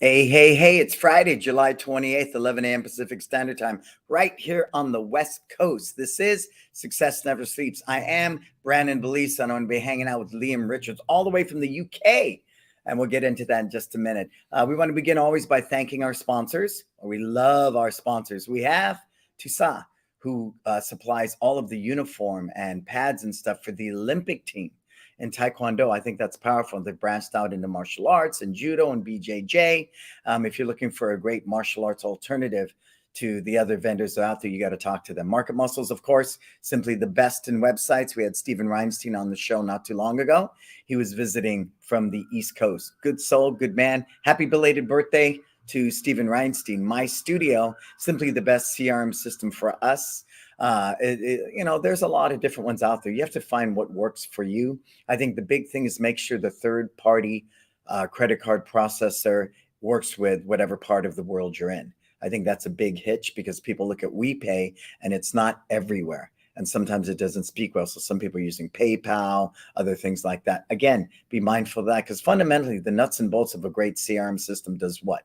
Hey, hey, hey, it's Friday, July 28th, 11 a.m. Pacific Standard Time, right here on the West Coast. This is Success Never Sleeps. I am Brannon Beliso, and I'm going to be hanging out with Liam Richards all the way from the UK. And we'll get into that in just a minute. We want to begin always by thanking our sponsors. We love our sponsors. We have Tusa, who supplies all of the uniform and pads and stuff for the Olympic team. In Taekwondo, I think that's powerful. They've branched out into martial arts and judo and BJJ. If you're looking for a great martial arts alternative to the other vendors out there, you got to talk to them. Market Muscles, of course, simply the best in websites. We had Stephen Reinstein on the show not too long ago. He was visiting from the East Coast. Good soul, good man. Happy belated birthday to Stephen Reinstein. My Studio, simply the best CRM system for us. There's a lot of different ones out there. You have to find what works for you. I think the big thing is make sure the third party credit card processor works with whatever part of the world you're in. I think that's a big hitch because people look at WePay and it's not everywhere. And sometimes it doesn't speak well. So some people are using PayPal, other things like that. Again, be mindful of that because fundamentally the nuts and bolts of a great CRM system does what?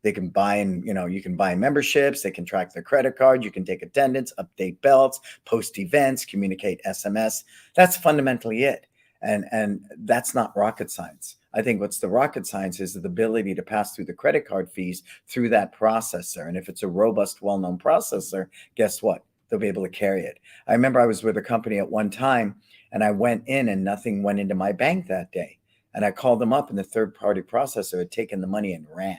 They can buy you can buy memberships. They can track their credit card. You can take attendance, update belts, post events, communicate SMS. That's fundamentally it. And that's not rocket science. I think what's the rocket science is the ability to pass through the credit card fees through that processor. And if it's a robust, well-known processor, guess what? They'll be able to carry it. I remember I was with a company at one time and I went in and nothing went into my bank that day. And I called them up and the third-party processor had taken the money and ran.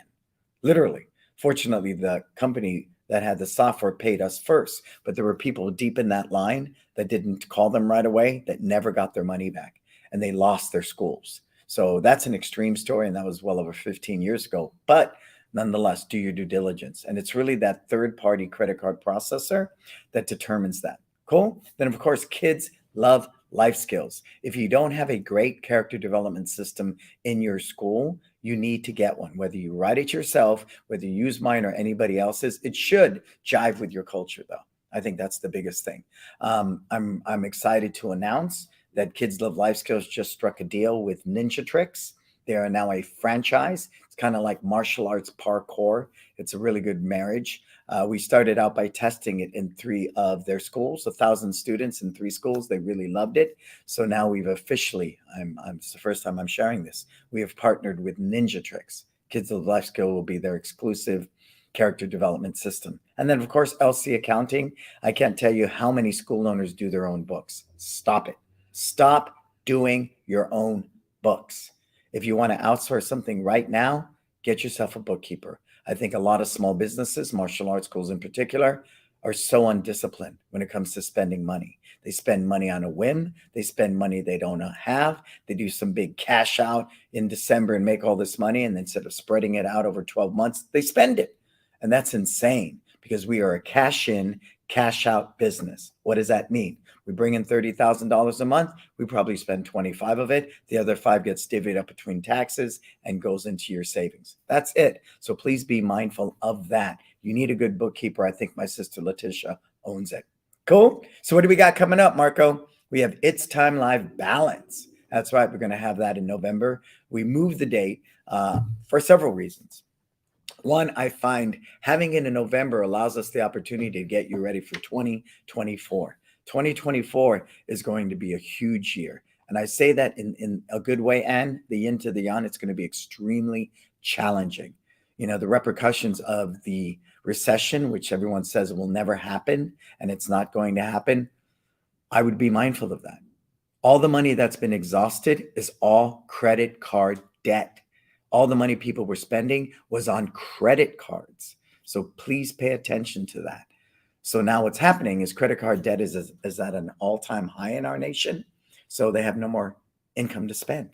Literally. Fortunately, the company that had the software paid us first, but there were people deep in that line that didn't call them right away that never got their money back and they lost their schools. So that's an extreme story. And that was well over 15 years ago. But nonetheless, do your due diligence. And it's really that third party credit card processor that determines that. Cool. Then, of course, kids love life skills. If you don't have a great character development system in your school, you need to get one. Whether you write it yourself, whether you use mine or anybody else's, it should jive with your culture, though. I think that's the biggest thing. I'm excited to announce that Kids Love Life Skills just struck a deal with Ninja Tricks. They are now a franchise. It's kind of like martial arts parkour. It's a really good marriage. We started out by testing it in 3 of their schools, 1,000 students in 3 schools. They really loved it. So now we've officially, it's the first time I'm sharing this, we have partnered with Ninja Tricks. Kids of Life Skill will be their exclusive character development system. And then, of course, LC Accounting. I can't tell you how many school owners do their own books. Stop it. Stop doing your own books. If you want to outsource something right now, get yourself a bookkeeper. I think a lot of small businesses, martial arts schools in particular, are so undisciplined when it comes to spending money. They spend money on a whim. They spend money they don't have. They do some big cash out in December and make all this money. And instead of spreading it out over 12 months, they spend it. And that's insane because we are a cash in, cash out business. What does that mean? We bring in $30,000 a month. We probably spend 25 of it. The other 5 gets divvied up between taxes and goes into your savings. That's it. So please be mindful of that. You need a good bookkeeper. I think my sister Letitia owns it. Cool. So what do we got coming up, Marco? We have It's Time Live Balance. That's right. We're going to have that in November. We moved the date for several reasons. One, I find having it in November allows us the opportunity to get you ready for 2024. 2024 is going to be a huge year. And I say that in a good way, and the yin to the yang, it's going to be extremely challenging. You know, the repercussions of the recession, which everyone says will never happen, and it's not going to happen, I would be mindful of that. All the money that's been exhausted is all credit card debt. All the money people were spending was on credit cards. So please pay attention to that. So now what's happening is credit card debt is at an all-time high in our nation. So they have no more income to spend.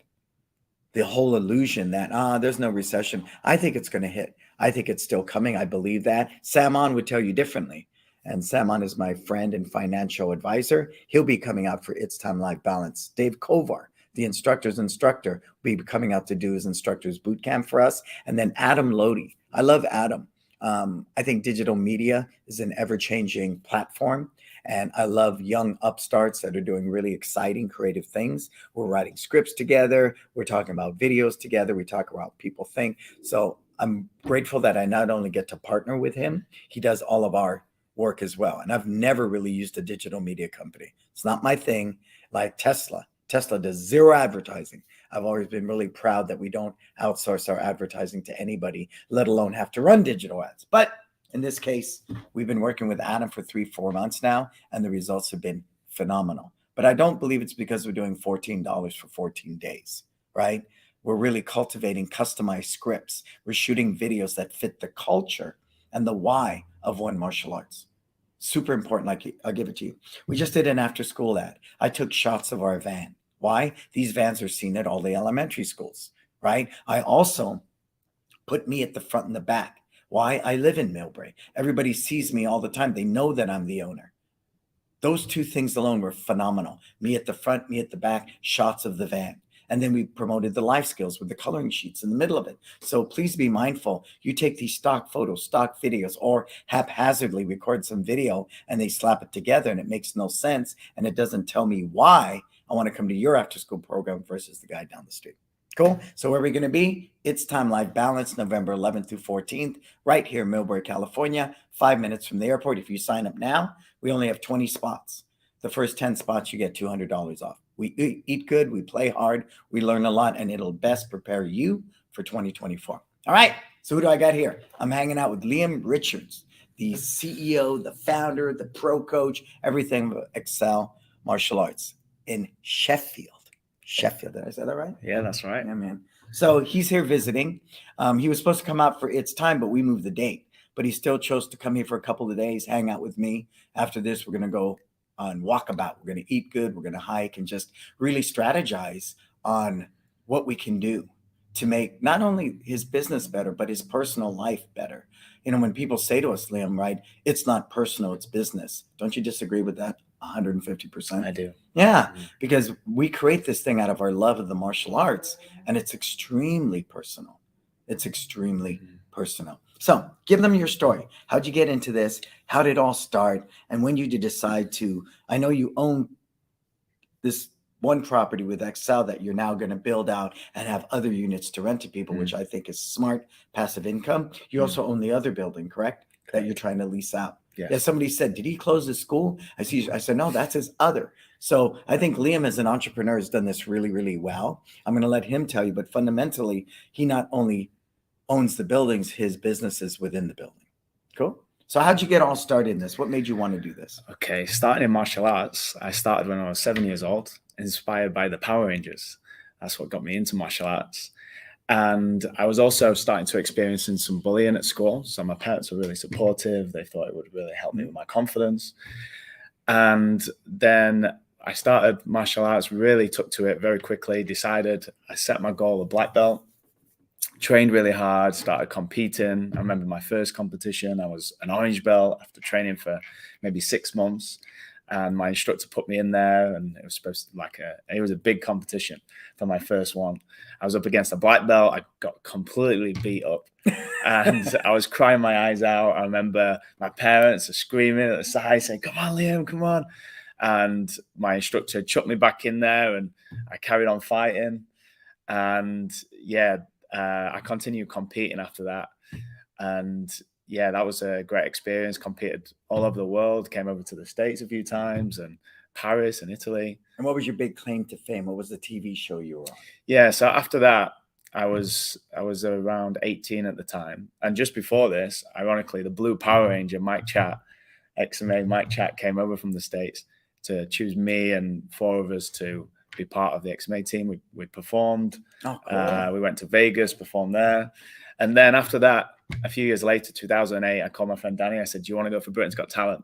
The whole illusion that, there's no recession. I think it's going to hit. I think it's still coming. I believe that. Samon would tell you differently. And Samon is my friend and financial advisor. He'll be coming out for It's Time Live Balance. Dave Kovar, the instructor's instructor, will be coming out to do his instructor's boot camp for us. And then Adam Lodi. I love Adam. I think digital media is an ever-changing platform. And I love young upstarts that are doing really exciting, creative things. We're writing scripts together. We're talking about videos together. We talk about what people think. So I'm grateful that I not only get to partner with him, he does all of our work as well. And I've never really used a digital media company. It's not my thing. Like Tesla. Tesla does zero advertising. I've always been really proud that we don't outsource our advertising to anybody, let alone have to run digital ads. But in this case, we've been working with Adam for 3-4 months now, and the results have been phenomenal. But I don't believe it's because we're doing $14 for 14 days, right? We're really cultivating customized scripts. We're shooting videos that fit the culture and the why of One Martial Arts. Super important. Like, I'll give it to you. We just did an after school ad. I took shots of our van. Why? These vans are seen at all the elementary schools, right? I also put me at the front and the back. Why? I live in Millbrae. Everybody sees me all the time. They know that I'm the owner. Those two things alone were phenomenal. Me at the front, me at the back, shots of the van. And then we promoted the life skills with the coloring sheets in the middle of it. So please be mindful. You take these stock photos, stock videos, or haphazardly record some video and they slap it together and it makes no sense. And it doesn't tell me why I want to come to your after school program versus the guy down the street. Cool. So where are we going to be? It's Time Life Balance, November 11th through 14th, right here in Millbrae, California, 5 minutes from the airport. If you sign up now, we only have 20 spots. The first 10 spots, you get $200 off. We eat good, we play hard, we learn a lot, and it'll best prepare you for 2024. All right. So who do I got here? I'm hanging out with Liam Richards, the CEO, the founder, the pro coach, everything of Excel Martial Arts in Sheffield. Sheffield, did I say that right? Yeah, that's right. Yeah, man. So he's here visiting. He was supposed to come out for It's Time, but we moved the date. But he still chose to come here for a couple of days, hang out with me. After this, we're going to go on walkabout. We're going to eat good. We're going to hike and just really strategize on what we can do to make not only his business better, but his personal life better. You know, when people say to us, Liam, right, it's not personal, it's business. Don't you disagree with that? 150%. I do. Yeah, because we create this thing out of our love of the martial arts, and it's extremely personal. It's extremely personal. So give them your story. How'd you get into this? How did it all start? And when did you decide to, I know you own this one property with Excel that you're now going to build out and have other units to rent to people, which I think is smart passive income. You also own the other building, correct? That you're trying to lease out. Yes. Yeah, somebody said, did he close his school? I said, no, that's his other. So I think Liam as an entrepreneur has done this really, really well. I'm going to let him tell you, but fundamentally, he not only owns the buildings, his business is within the building. Cool. So how'd you get all started in this? What made you want to do this? Okay, starting in martial arts, I started when I was 7 years old, inspired by the Power Rangers. That's what got me into martial arts. And I was also starting to experience some bullying at school. So my parents were really supportive. They thought it would really help me with my confidence. And then I started martial arts, really took to it very quickly, decided I set my goal a black belt, trained really hard, started competing. I remember my first competition, I was an orange belt after training for maybe 6 months. And my instructor put me in there, and it was supposed to it was a big competition for my first one. I was up against a black belt. I got completely beat up and I was crying my eyes out. I remember my parents are screaming at the side saying, come on, Liam, come on. And my instructor chucked me back in there and I carried on fighting. And I continued competing after that. And yeah, that was a great experience. Competed all over the world, came over to the States a few times and Paris and Italy. And what was your big claim to fame? What was the TV show you were on? Yeah, so after that, I was around 18 at the time. And just before this, ironically, the Blue Power Ranger, Mike Chat, XMA Mike Chat came over from the States to choose me and 4 of us to be part of the XMA team. We performed. Oh, cool. We went to Vegas, performed there. And then after that, a few years later, 2008, I called my friend Danny. I said, do you want to go for Britain's Got Talent?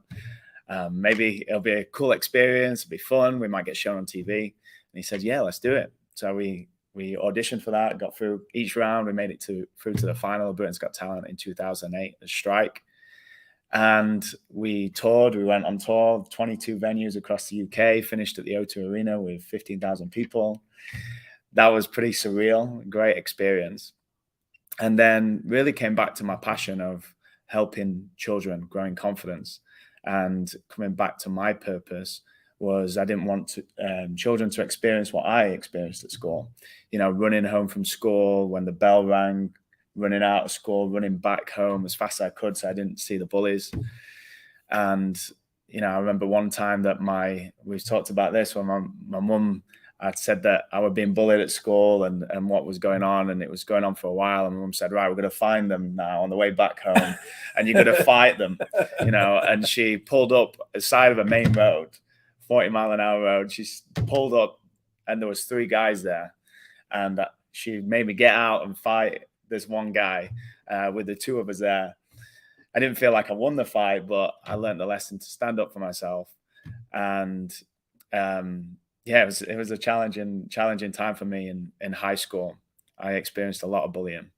Maybe it'll be a cool experience. It'll be fun. We might get shown on TV. And he said, yeah, let's do it. So we auditioned for that, got through each round. We made it through to the final of Britain's Got Talent in 2008, the strike. And we toured. We went on tour, 22 venues across the UK, finished at the O2 Arena with 15,000 people. That was pretty surreal, great experience. And then really came back to my passion of helping children, growing confidence. And coming back to my purpose was I didn't want children to experience what I experienced at school. You know, running home from school when the bell rang, running out of school, running back home as fast as I could so I didn't see the bullies. And, you know, I remember one time that we've talked about this when my mum had said that I was being bullied at school and what was going on, and it was going on for a while. And my mum said, right, we're going to find them now on the way back home and you're going to fight them, you know. And she pulled up the side of a main road, 40-mile-an-hour road. She pulled up and there was 3 guys there, and she made me get out and fight this one guy with the 2 of us there. I didn't feel like I won the fight, but I learned the lesson to stand up for myself. And yeah, it was a challenging time for me in high school. I experienced a lot of bullying.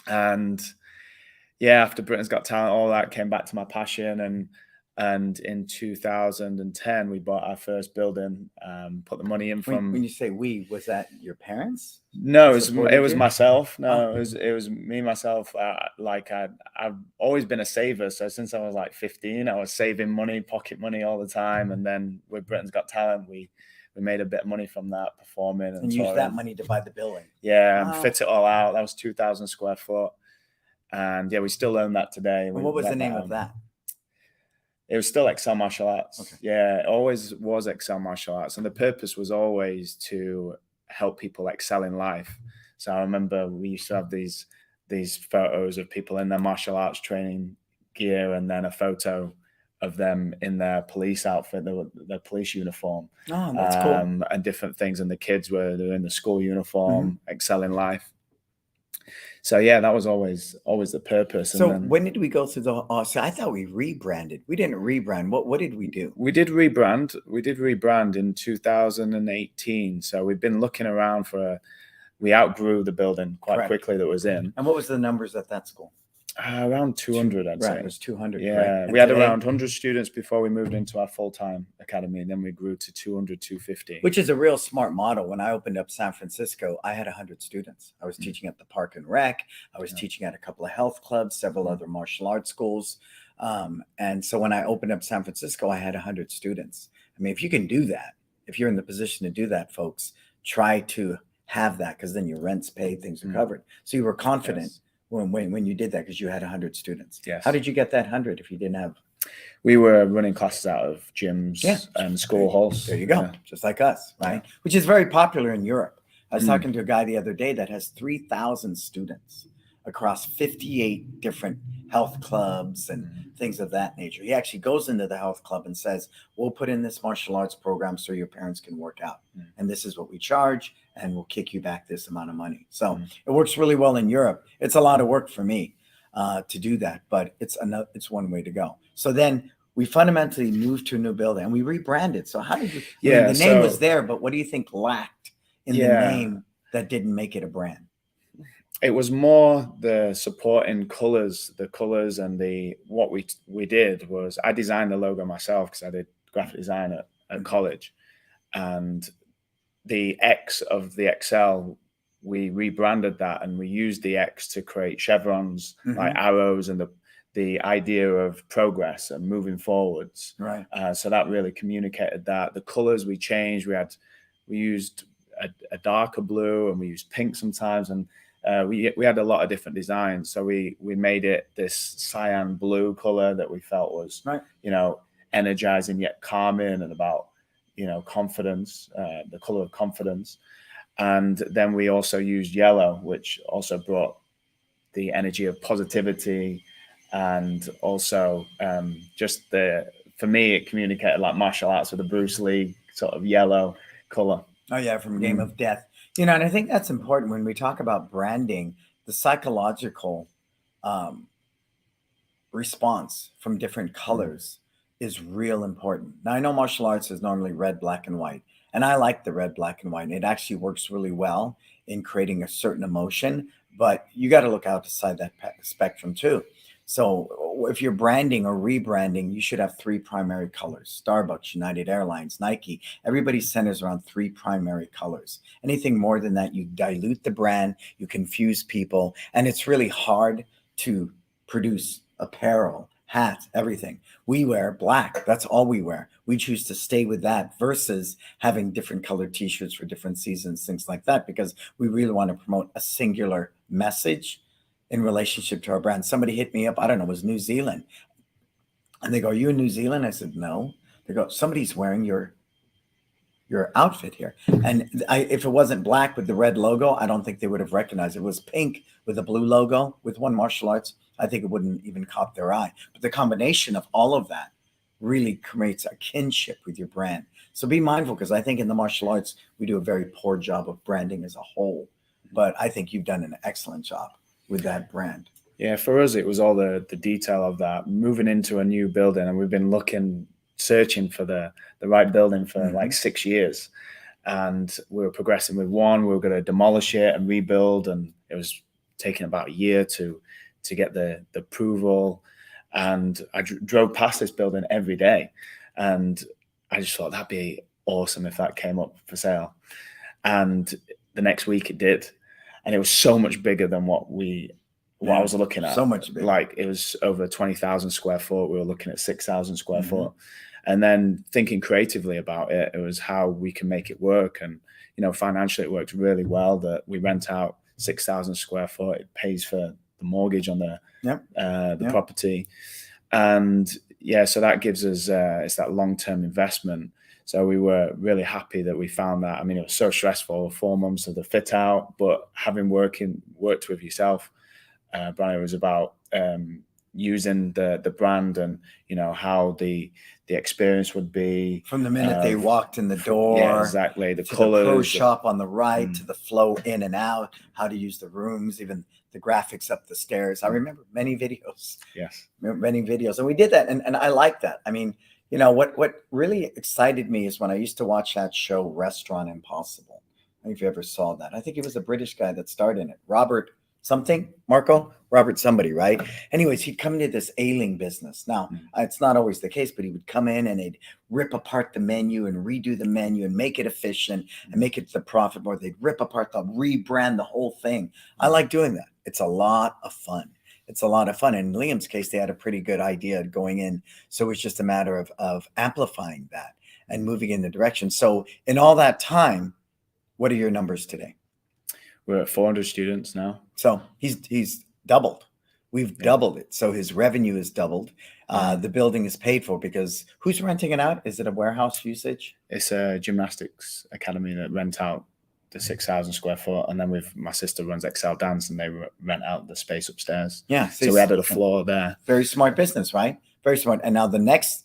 And yeah, after Britain's Got Talent, all that came back to my passion. And in 2010, we bought our first building, put the money in from. When you say we, was that your parents? No, it was myself. No, Oh. it was me, myself. Like I've always been a saver. So since I was like 15, I was saving money, pocket money all the time. And then with Britain's Got Talent, we made a bit of money from that, performing and used that money to buy the building. Yeah, Wow. and fit it all out. That was 2,000 square foot. And yeah, we still own that today. And what was the name of that? It was still Excel Martial Arts. Okay. Yeah, it always was Excel Martial Arts. And the purpose was always to help people excel in life. So I remember we used to have these photos of people in their martial arts training gear, and then a photo of them in their police outfit, their police uniform. Oh, that's cool. And different things. And the kids were in the school uniform, excel in life. So yeah, that was always the purpose. So and then, when did we go through the? So I thought we rebranded. We didn't rebrand. What did we do? We did rebrand. We did rebrand in 2018. So we've been looking around we outgrew the building quite quickly that was in. And what was the numbers at that school? Around 200, I'd say. Right, it was 200. Yeah, right? we had around 100 students before we moved into our full-time academy, and then we grew to 200, 250. Which is a real smart model. When I opened up San Francisco, I had 100 students. I was teaching at the Park and Rec. I was teaching at a couple of health clubs, several other martial arts schools. And so when I opened up San Francisco, I had 100 students. I mean, if you can do that, if you're in the position to do that, folks, try to have that, because then your rent's paid, things are covered. So you were confident. Yes. When you did that, because you had 100 students. Yes. How did you get that 100 if you didn't have? We were running classes out of gyms and school halls. There you go. Just like us, right? Yeah. Which is very popular in Europe. I was talking to a guy the other day that has 3,000 students across 58 different health clubs and things of that nature. He actually goes into the health club and says, we'll put in this martial arts program so your parents can work out. And this is what we charge, and we'll kick you back this amount of money. So it works really well in Europe. It's a lot of work for me to do that, but it's one way to go. So then we fundamentally moved to a new building and we rebranded. So how did you, the name was there, but what do you think lacked in the name that didn't make it a brand? It was more the supporting colors, and what we did was I designed the logo myself because I did graphic design at college, and the X of the Excel, we rebranded that and we used the X to create chevrons, like arrows, and the idea of progress and moving forwards. Right. So that really communicated that. The colors we changed. We used a darker blue, and we used pink sometimes, and we had a lot of different designs. So we made it this cyan blue color that we felt was, energizing yet calming, and about, confidence, the color of confidence. And then we also used yellow, which also brought the energy of positivity. And also for me, it communicated like martial arts with the Bruce Lee sort of yellow color. Oh yeah, from Game of Death. And I think that's important when we talk about branding, the psychological response from different colors is real important. Now, I know martial arts is normally red, black, and white, and I like the red, black, and white, and it actually works really well in creating a certain emotion, but you got to look outside that spectrum too. So if you're branding or rebranding, you should have 3 primary colors. Starbucks, United Airlines, Nike, everybody centers around 3 primary colors. Anything more than that, you dilute the brand, you confuse people, and it's really hard to produce apparel, hats, everything. We wear black. That's all we wear. We choose to stay with that versus having different colored t-shirts for different seasons, things like that, because we really want to promote a singular message in relationship to our brand. Somebody hit me up, I don't know, it was New Zealand. And they go, "Are you in New Zealand?" I said, "No." They go, "Somebody's wearing your outfit here." And if it wasn't black with the red logo, I don't think they would have recognized it. It was pink with a blue logo with One Martial Arts. I think it wouldn't even caught their eye. But the combination of all of that really creates a kinship with your brand. So be mindful, because I think in the martial arts, we do a very poor job of branding as a whole. But I think you've done an excellent job with that brand. Yeah, for us, it was all the detail of that. Moving into a new building, and we've been searching for the right building for like 6 years. And we were progressing with one. We were going to demolish it and rebuild, and it was taking about a year to get the approval. And I drove past this building every day, and I just thought that'd be awesome if that came up for sale. And the next week it did, and it was so much bigger than what I was looking at. So much bigger. Like, it was over 20,000 square foot. We were looking at 6,000 square foot. And then thinking creatively about it, it was how we can make it work. And, financially it worked really well that we rent out 6,000 square foot. It pays for the mortgage on the property. And so that gives us, it's that long-term investment. So we were really happy that we found that. I mean, it was so stressful, 4 months of the fit out, but having worked with yourself, Brannon, was about using the brand and how the experience would be from the minute they walked in the door. Yeah, exactly. The to colors, the pro shop on the right, to the flow in and out, how to use the rooms, even the graphics up the stairs. I remember many videos. Yes, many videos, and we did that, and I like that. I mean, what really excited me is when I used to watch that show, Restaurant Impossible. I don't know if you ever saw that. I think it was a British guy that starred in it, Robert somebody, right? Anyways, he'd come into this ailing business. Now, it's not always the case, but he would come in and he'd rip apart the menu and redo the menu and make it efficient and make it the profit more. They'd rip apart rebrand the whole thing. I like doing that. It's a lot of fun. In Liam's case, they had a pretty good idea going in. So it's just a matter of amplifying that and moving in the direction. So in all that time, what are your numbers today? We're at 400 students now. So he's doubled. We've doubled it. So his revenue is doubled. The building is paid for, because who's renting it out? Is it a warehouse usage? It's a gymnastics academy that rent out the 6,000 square foot. And then my sister runs Excel Dance, and they rent out the space upstairs. Yeah. So we added a floor there. Very smart business, right? Very smart. And now the next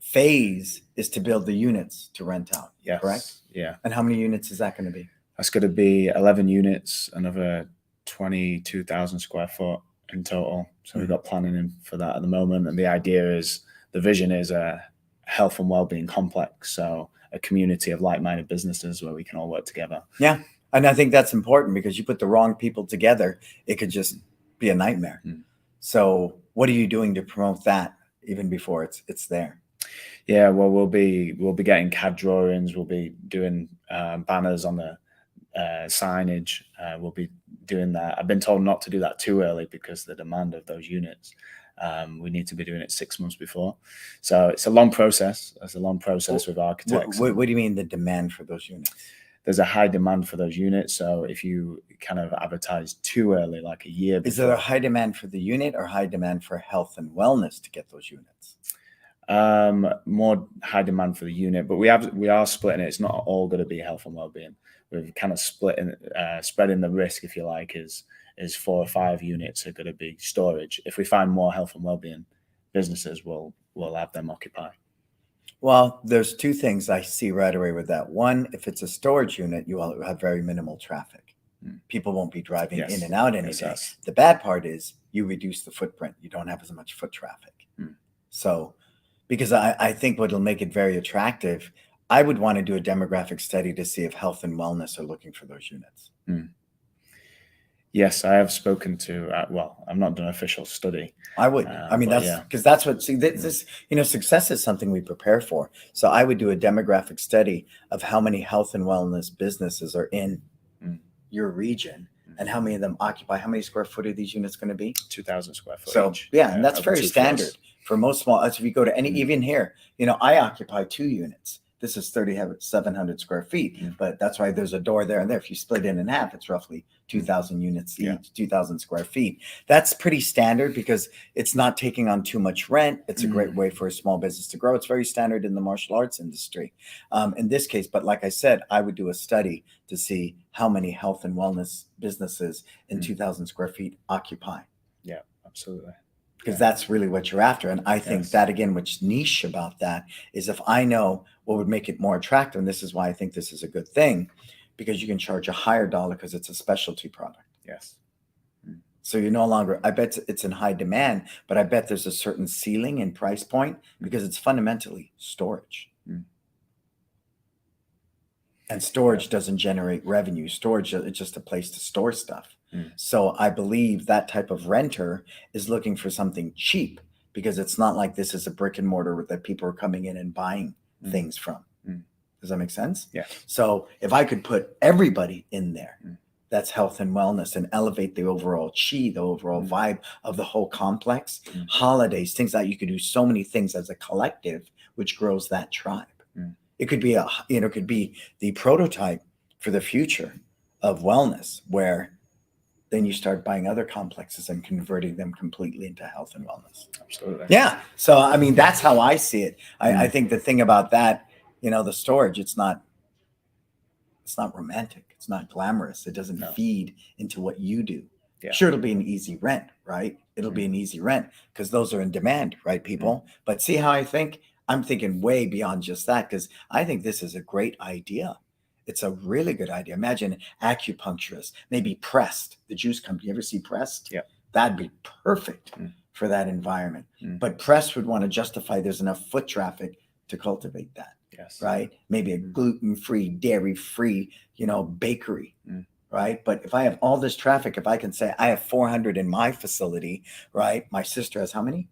phase is to build the units to rent out. Yes. Correct? Yeah. And how many units is that going to be? That's going to be 11 units, another 22,000 square foot in total. So we've got planning in for that at the moment. And the vision is a health and well-being complex. So a community of like-minded businesses where we can all work together. Yeah. And I think that's important, because you put the wrong people together, it could just be a nightmare. So what are you doing to promote that even before it's there? Yeah, well, we'll be getting CAD drawings. We'll be doing banners on the signage. We'll be doing that. I've been told not to do that too early because the demand of those units. We need to be doing it 6 months before. So it's a long process. It's a long process with architects. What do you mean, the demand for those units? There's a high demand for those units. So if you kind of advertise too early, like a year before. Is there a high demand for the unit or high demand for health and wellness to get those units? More high demand for the unit, but we are splitting it. It's not all going to be health and well-being. We've kind of splitting, spreading the risk, if you like, is 4 or 5 units are going to be storage. If we find more health and well-being businesses, we'll have them occupy. Well, there's 2 things I see right away with that. One, if it's a storage unit, you will have very minimal traffic. People won't be driving in and out any day. The bad part is you reduce the footprint. You don't have as much foot traffic. So, because I think what'll make it very attractive, I would want to do a demographic study to see if health and wellness are looking for those units. Yes, I have spoken to, I've not done an official study. I would. I mean, that's because that's what, this, success is something we prepare for. So I would do a demographic study of how many health and wellness businesses are in your region and how many of them occupy, how many square foot are these units going to be? 2,000 square foot. So, each. And that's very standard for most small, if you go to any, even here, I occupy 2 units. This is 3,700 square feet, but that's why there's a door there and there. If you split it in half, it's roughly 2,000 units each, 2,000 square feet. That's pretty standard because it's not taking on too much rent. It's a great way for a small business to grow. It's very standard in the martial arts industry. In this case, but like I said, I would do a study to see how many health and wellness businesses in 2,000 square feet occupy. Yeah, absolutely. Because that's really what you're after. And I think that, again, what's niche about that is if I know what would make it more attractive, and this is why I think this is a good thing, because you can charge a higher dollar because it's a specialty product. Yes. So you're no longer, I bet it's in high demand, but I bet there's a certain ceiling and price point because it's fundamentally storage. And storage doesn't generate revenue. Storage, it's just a place to store stuff. So I believe that type of renter is looking for something cheap because it's not like this is a brick and mortar that people are coming in and buying things from. Does that make sense? Yeah. So if I could put everybody in there, that's health and wellness, and elevate the overall chi, the overall vibe of the whole complex, holidays, things like you could do so many things as a collective, which grows that tribe. It could be it could be the prototype for the future of wellness, where then you start buying other complexes and converting them completely into health and wellness. Absolutely. Yeah. So, I mean, that's how I see it. I think the thing about that, the storage, it's not romantic. It's not glamorous. It doesn't feed into what you do. Yeah. Sure, it'll be an easy rent, right? It'll be an easy rent because those are in demand, right, people? But see how I think? I'm thinking way beyond just that because I think this is a great idea. It's a really good idea. Imagine acupuncturist, maybe Pressed, the juice company. You ever see Pressed? Yeah. That'd be perfect for that environment. But Pressed would want to justify there's enough foot traffic to cultivate that. Yes. Right? Maybe a gluten-free, dairy-free, bakery. Right? But if I have all this traffic, if I can say I have 400 in my facility, right? My sister has how many?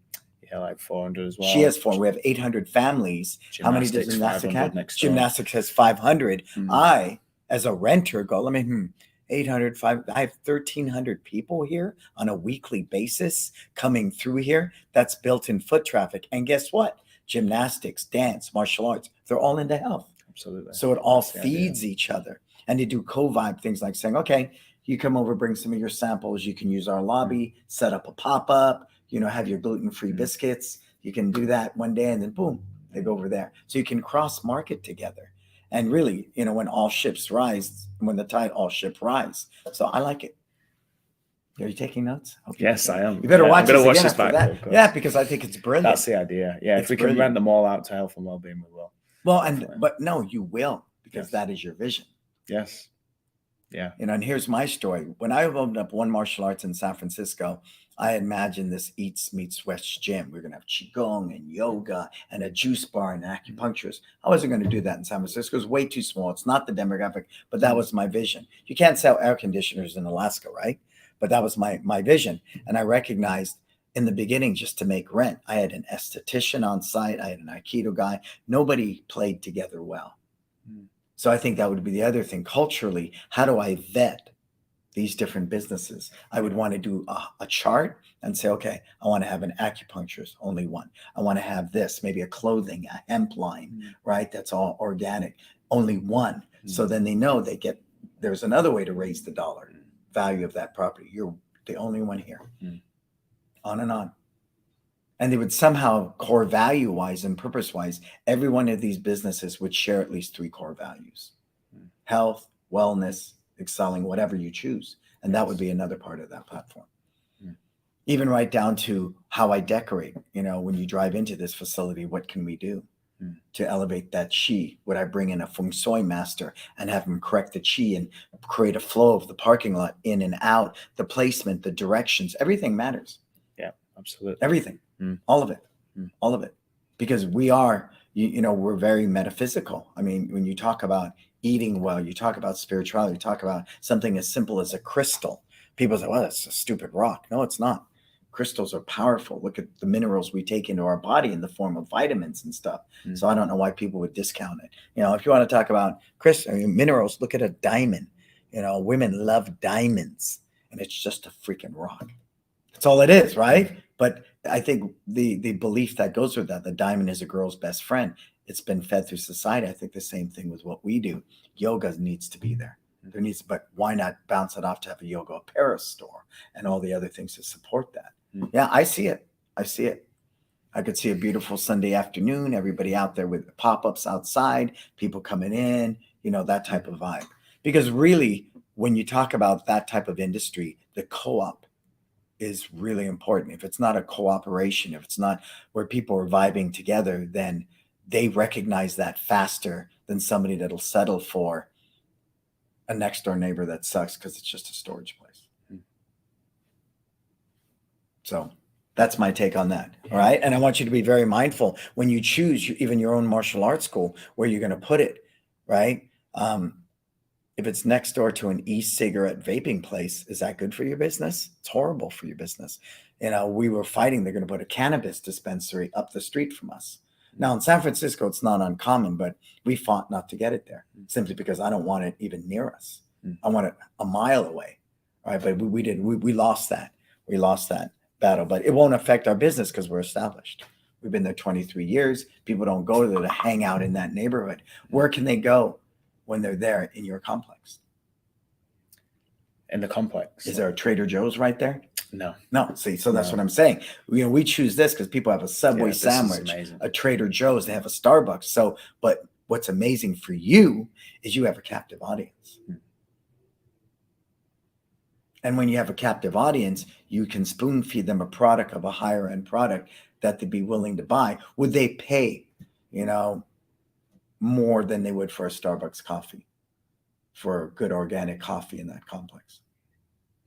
Yeah, like 400 as well. She has 400. We have 800 families. How many does gymnastics have? Gymnastics has 500. I, as a renter, go, 800, I have 1,300 people here on a weekly basis coming through here. That's built-in foot traffic. And guess what? Gymnastics, dance, martial arts, they're all into health. Absolutely. So it all feeds each other. And they do co-vibe things like saying, okay, you come over, bring some of your samples. You can use our lobby, set up a pop-up, have your gluten-free biscuits. You can do that one day and then boom, they go over there. So you can cross-market together. And really, when all ships rise, when the tide, all ships rise. So I like it. Are you taking notes? Yes, I am. You better watch this back. That. Yeah, because I think it's brilliant. That's the idea. Yeah, if we can rent them all out to health and well-being, we will. Well, but no, you will, because that is your vision. Yes. Yeah. And here's my story. When I opened up One Martial Arts in San Francisco, I imagined this Eats Meets West gym. We're going to have Qigong and yoga and a juice bar and an acupuncturist. I wasn't going to do that in San Francisco. It was way too small. It's not the demographic, but that was my vision. You can't sell air conditioners in Alaska, right? But that was my vision. And I recognized in the beginning, just to make rent, I had an esthetician on site. I had an Aikido guy. Nobody played together well. So I think that would be the other thing. Culturally, how do I vet these different businesses? I would want to do a chart and say, okay, I want to have an acupuncturist, only one. I want to have this, maybe a clothing, a hemp line, right? That's all organic, only one. So then they know there's another way to raise the dollar value of that property. You're the only one here. On and on. And they would somehow, core value wise and purpose wise, every one of these businesses would share at least 3 core values: health, wellness, excelling, whatever you choose. And that would be another part of that platform. Even right down to how I decorate. When you drive into this facility, what can we do to elevate that chi? Would I bring in a feng shui master and have him correct the chi and create a flow of the parking lot in and out, the placement, the directions, everything matters. Yeah, absolutely. Everything. All of it. All of it. Because we are, we're very metaphysical. I mean, when you talk about eating well, you talk about spirituality, you talk about something as simple as a crystal. People say, well, that's a stupid rock. No, it's not. Crystals are powerful. Look at the minerals we take into our body in the form of vitamins and stuff. So I don't know why people would discount it. If you want to talk about minerals, look at a diamond. Women love diamonds, and it's just a freaking rock. That's all it is, right? But I think the belief that goes with that, the diamond is a girl's best friend, it's been fed through society. I think the same thing with what we do. Yoga needs to be there. There needs, but why not bounce it off to have a yoga apparel store and all the other things to support that? Yeah, I see it. I see it. I could see a beautiful Sunday afternoon, everybody out there with pop-ups outside, people coming in, that type of vibe. Because really, when you talk about that type of industry, the co-op is really important. If it's not a cooperation, if it's not where people are vibing together, then they recognize that faster than somebody that'll settle for a next door neighbor that sucks because it's just a storage place. So that's my take on that. All right. And I want you to be very mindful when you choose even your own martial arts school, where you're going to put it, right? If it's next door to an e-cigarette vaping place, is that good for your business? It's horrible for your business. We were fighting. They're going to put a cannabis dispensary up the street from us. Now in San Francisco, it's not uncommon, but we fought not to get it there simply because I don't want it even near us. I want it a mile away. All right. But we did. We lost that. We lost that battle, but it won't affect our business because we're established. We've been there 23 years. People don't go there to hang out in that neighborhood. Where can they go when they're there in your complex? In the complex. Is there a Trader Joe's right there? No. See, so that's what I'm saying. We choose this because people have a Subway sandwich, a Trader Joe's, they have a Starbucks. So, but what's amazing for you is you have a captive audience. And when you have a captive audience, you can spoon feed them a product of a higher end product that they'd be willing to buy. Would they pay, more than they would for a Starbucks coffee, for good organic coffee in that complex?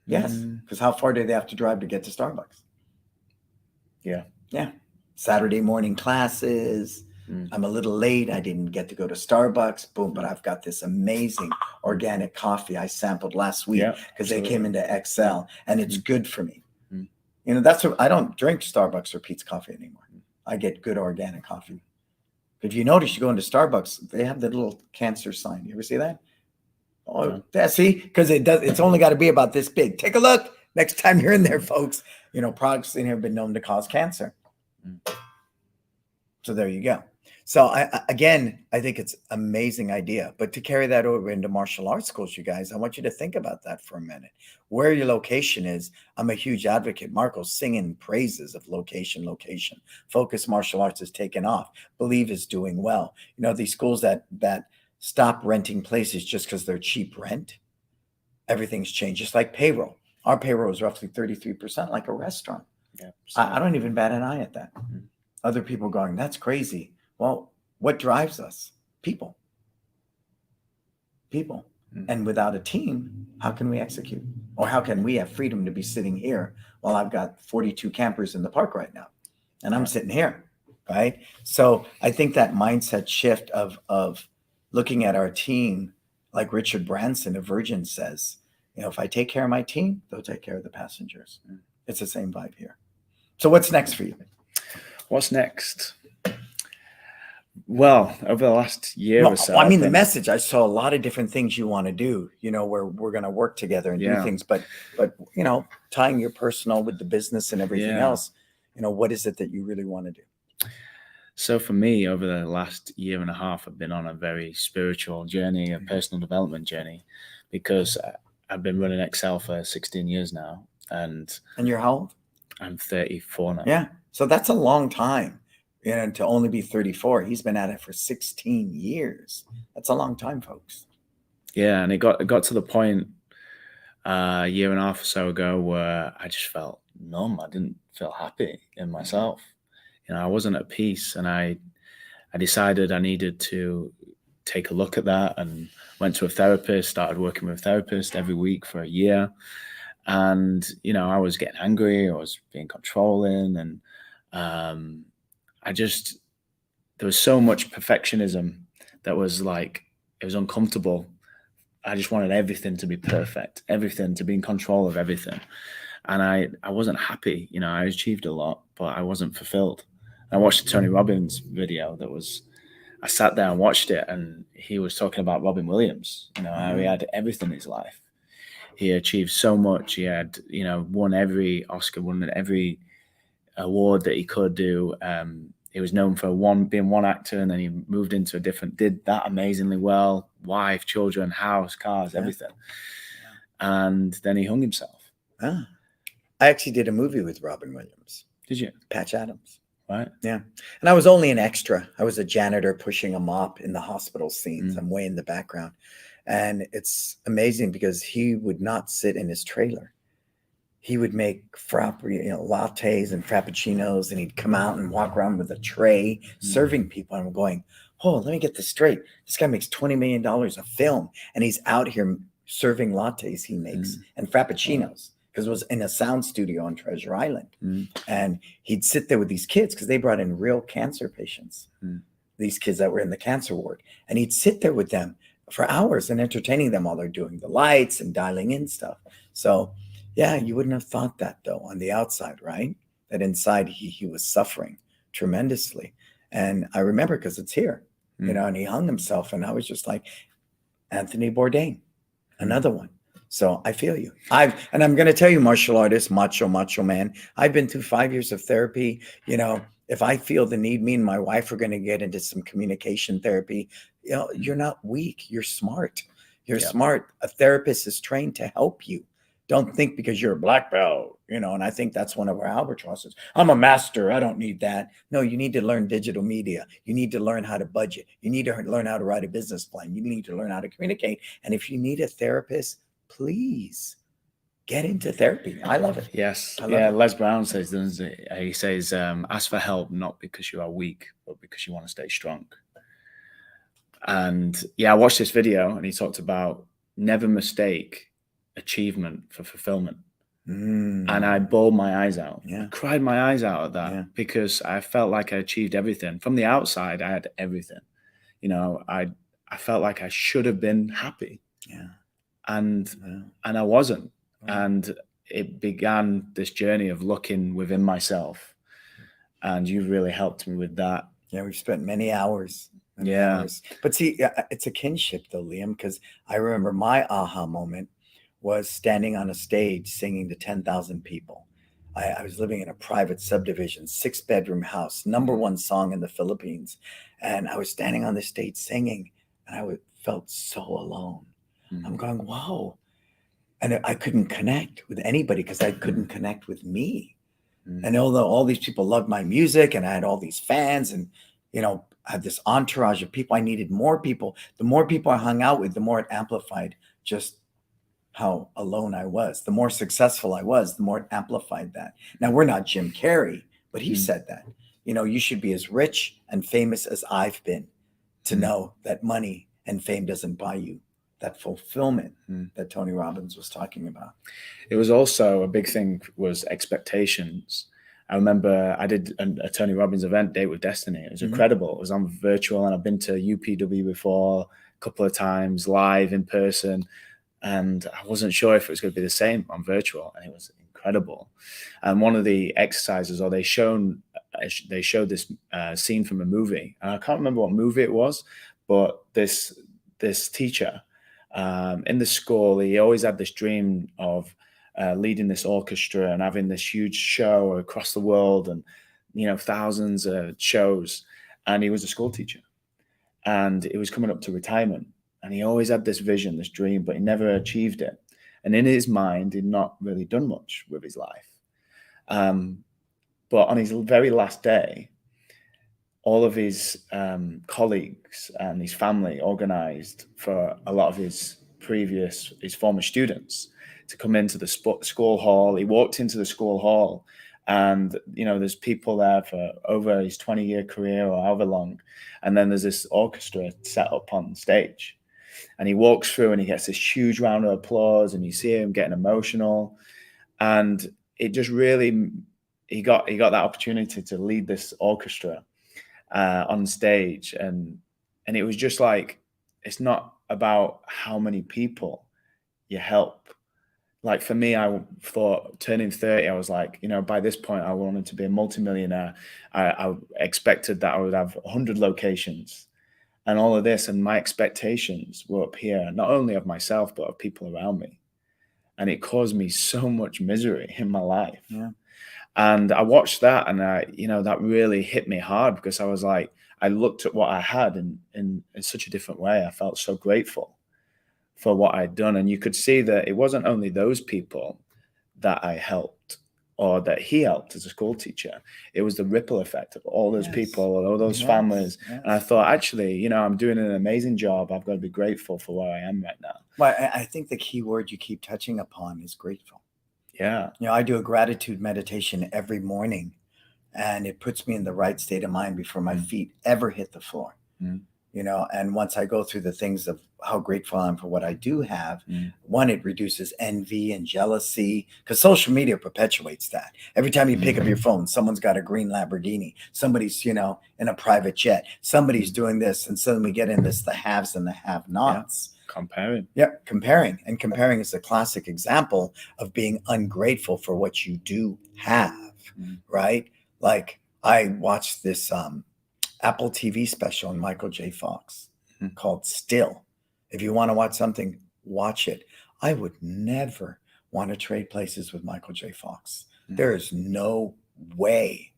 Yes, because how far do they have to drive to get to Starbucks? Yeah. Saturday morning classes. I'm a little late. I didn't get to go to Starbucks. Boom, but I've got this amazing organic coffee I sampled last week because they came into XL and it's good for me. That's what I don't drink Starbucks or Pete's coffee anymore. I get good organic coffee. If you notice, you go into Starbucks, they have the little cancer sign. You ever see that? Oh, yeah, see, because it's only got to be about this big. Take a look next time you're in there, folks. Products in here have been known to cause cancer. So there you go. So I think it's an amazing idea, but to carry that over into martial arts schools, you guys, I want you to think about that for a minute. Where your location is, I'm a huge advocate. Marco's singing praises of location. Focus Martial Arts has taken off. Believe is doing well. These schools that stop renting places just because they're cheap rent, everything's changed. Just like payroll. Our payroll is roughly 33%, like a restaurant. Yeah, I don't even bat an eye at that. Other people going, that's crazy. Well, what drives us? People. And without a team, how can we execute? Or how can we have freedom to be sitting here while I've got 42 campers in the park right now and I'm sitting here, right? So I think that mindset shift of looking at our team, like Richard Branson of Virgin says, if I take care of my team, they'll take care of the passengers. It's the same vibe here. So what's next for you? What's next? Well, over the last year or so. I mean, the message, I saw a lot of different things you want to do, where we're going to work together and do things, but tying your personal with the business and everything else, what is it that you really want to do? So for me, over the last year and a half, I've been on a very spiritual journey, a personal development journey, because I've been running Excel for 16 years now. And you're how old? I'm 34 now. Yeah. So that's a long time. To only be 34, he's been at it for 16 years. That's a long time, folks. Yeah, and it got to the point a year and a half or so ago where I just felt numb. I didn't feel happy in myself. I wasn't at peace, and I decided I needed to take a look at that and went to a therapist, started working with a therapist every week for a year. And, I was getting angry, I was being controlling, and there was so much perfectionism that was like, it was uncomfortable. I just wanted everything to be perfect, everything to be in control of everything. And I wasn't happy. I achieved a lot, but I wasn't fulfilled. I watched the Tony Robbins video I sat there and watched it, and he was talking about Robin Williams, how he had everything in his life. He achieved so much. He had, won every Oscar, won every award that he could do. he was known for being one actor, and then he moved into a different, did that amazingly well, wife, children, house, cars, everything. And then he hung himself. Ah. I actually did a movie with Robin Williams. Did you? Patch Adams. Right. Yeah. And I was only an extra. I was a janitor pushing a mop in the hospital scenes. I'm way in the background. And it's amazing because he would not sit in his trailer. He would make lattes and frappuccinos, and he'd come out and walk around with a tray serving people. And I'm going, oh, let me get this straight. This guy makes $20 million a film, and he's out here serving lattes he makes and frappuccinos, because it was in a sound studio on Treasure Island. And he'd sit there with these kids because they brought in real cancer patients, these kids that were in the cancer ward. And he'd sit there with them for hours and entertaining them while they're doing the lights and dialing in stuff. So yeah, you wouldn't have thought that though on the outside, right? That inside he was suffering tremendously. And I remember because it's here, and he hung himself, and I was just like, Anthony Bourdain, another one. So I feel you. I'm going to tell you, martial artist, macho man, I've been through 5 years of therapy. If I feel the need, me and my wife are going to get into some communication therapy. You're not weak. You're smart. You're smart. A therapist is trained to help you. Don't think because you're a black belt, and I think that's one of our albatrosses. I'm a master. I don't need that. No, you need to learn digital media. You need to learn how to budget. You need to learn how to write a business plan. You need to learn how to communicate. And if you need a therapist, please get into therapy. I love it. Yes. Les Brown says, doesn't he? He says, ask for help, not because you are weak, but because you want to stay strong. And I watched this video, and he talked about never mistake achievement for fulfillment. And I bawled my eyes out. I cried my eyes out at that because I felt like I achieved everything. From the outside, I had everything. I felt like I should have been happy. And I wasn't. And it began this journey of looking within myself. And you really helped me with that. Yeah, we've spent many hours. Hours. But see, it's a kinship though, Liam, because I remember my aha moment was standing on a stage singing to 10,000 people. I was living in a private subdivision, 6-bedroom house, #1 song in the Philippines. And I was standing on the stage singing, and I felt so alone. I'm going, whoa. And I couldn't connect with anybody because I couldn't connect with me. And although all these people loved my music, and I had all these fans, and, I had this entourage of people, I needed more people. The more people I hung out with, the more it amplified just how alone I was. The more successful I was, the more it amplified that. Now, we're not Jim Carrey, but he said that, you should be as rich and famous as I've been to know that money and fame doesn't buy you that fulfillment that Tony Robbins was talking about. It was also a big thing was expectations. I remember I did a Tony Robbins event, Date with Destiny. It was incredible. It was on virtual, and I've been to UPW before a couple of times, live in person. And I wasn't sure if it was going to be the same on virtual, and it was incredible. And one of the exercises, or they showed this scene from a movie, and I can't remember what movie it was, but this teacher in the school, he always had this dream of leading this orchestra and having this huge show across the world, and thousands of shows. And he was a school teacher, and it was coming up to retirement. And he always had this vision, this dream, but he never achieved it. And in his mind, he'd not really done much with his life. But on his very last day, all of his colleagues and his family organized for a lot of his former students to come into the school hall. He walked into the school hall, and there's people there for over his 20-year career or however long. And then there's this orchestra set up on stage. And he walks through, and he gets this huge round of applause, and you see him getting emotional. And it just really, he got that opportunity to lead this orchestra on stage. And it was just like, it's not about how many people you help. Like for me, I thought turning 30, I was like, by this point, I wanted to be a multimillionaire. I expected that I would have 100 locations and all of this. And my expectations were up here, not only of myself, but of people around me. And it caused me so much misery in my life. Yeah. And I watched that, and that really hit me hard, because I was like, I looked at what I had in such a different way. I felt so grateful for what I'd done. And you could see that it wasn't only those people that I helped or that he helped as a school teacher. It was the ripple effect of all those people, all those families. Yes. And I thought, actually, I'm doing an amazing job. I've got to be grateful for where I am right now. Well, I think the key word you keep touching upon is grateful. Yeah. I do a gratitude meditation every morning, and it puts me in the right state of mind before my feet ever hit the floor. And once I go through the things of how grateful I am for what I do have, one, it reduces envy and jealousy, because social media perpetuates that. Every time you pick up your phone, someone's got a green Lamborghini, somebody's, in a private jet, somebody's doing this. And suddenly we get in this, the haves and the have-nots. Comparing. Yeah, comparing. And comparing is a classic example of being ungrateful for what you do have, right? Like, I watched this Apple TV special on Michael J. Fox called Still. If you want to watch something, watch it. I would never want to trade places with Michael J. Fox. There is no way.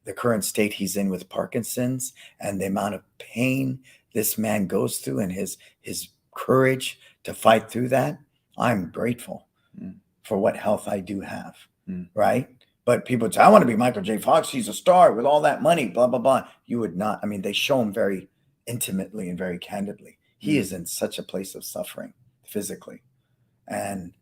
The current state he's in with Parkinson's and the amount of pain this man goes through, and his courage to fight through that, I'm grateful for what health I do have, right? But people say, I want to be Michael J. Fox. He's a star with all that money, blah, blah, blah. You would not. I mean, they show him very intimately and very candidly. He is in such a place of suffering physically. And